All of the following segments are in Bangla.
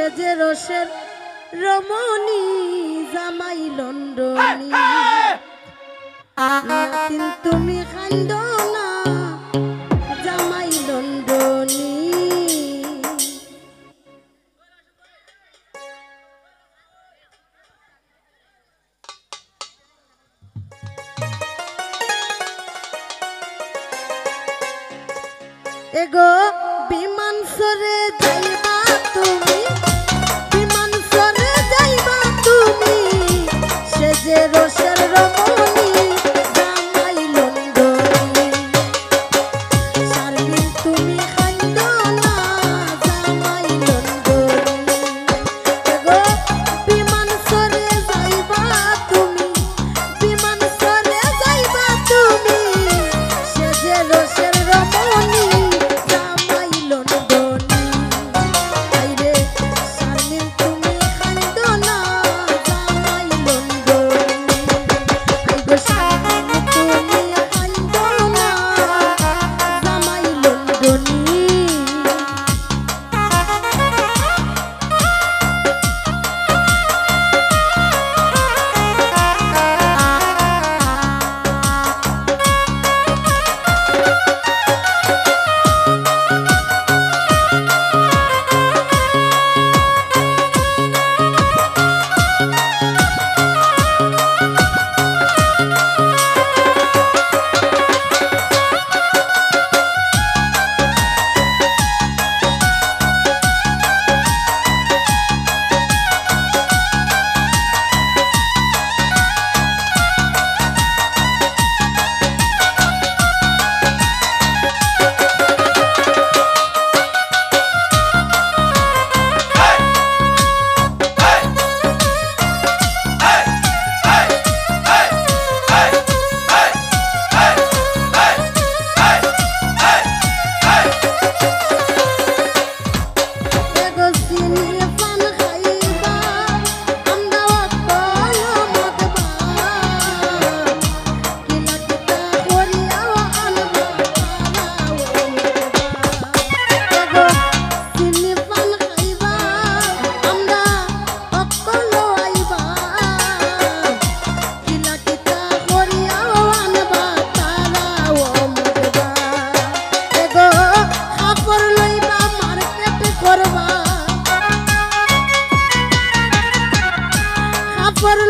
সেজে রসের রমণী জামাই লন্ডনী নাতিন তুমি কান্দ না জামাই লন্ডনী এগো বিমান সরে যাইবা তুমি বিমান সরে যাইবা তুমি সেজে রসের রমণী জামাই লন্ডনী শারমিন তুমি কান্দ না জামাই লন্ডনী এগো বিমান সরে যাইবা তুমি বিমান সরে যাইবা তুমি সেজে রসের রমণী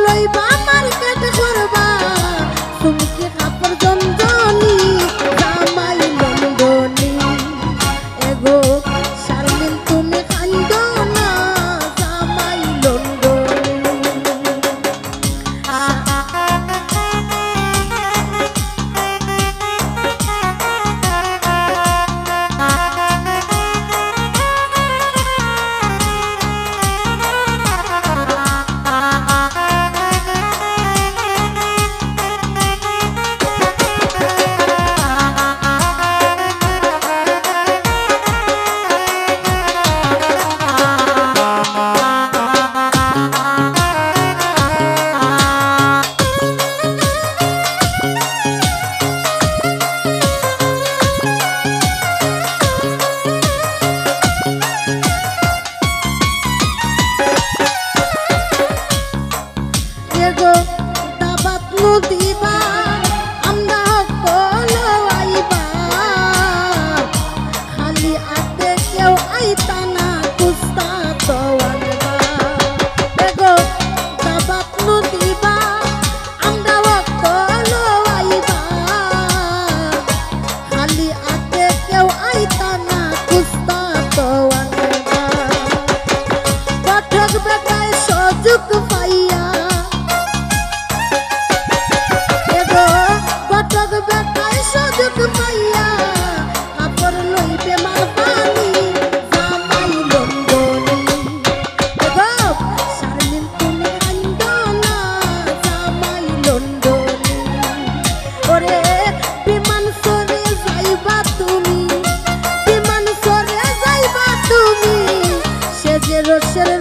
লইবা মার্কেট করবা তুমি কি কাপড় জঞ্জনী জামাই লন্ডনী এগো শারমিন তুমি কান্দ না জামাই লন্ডনী দাবাত নদীবা আমরা কলো আইবা খালি আতে কেউ আইতা না কুস্তা তো আনবা এগো দাবাত নদীবা আমরা কলো আইবা খালি আতে কেউ আইতা না কুস্তা তো আনবা পাঠক বেটায় সুযোগ পাইয়া সুযোগ পাইয়া কাপড় লইবে মার পানি জামাই লন্ডনী এগো শারমিন তুমি কান্দ না জামাই লন্ডনী ওরে বিমান সরে যাইবা তুমি বিমান সরে যাইবা তুমি সেজে রসের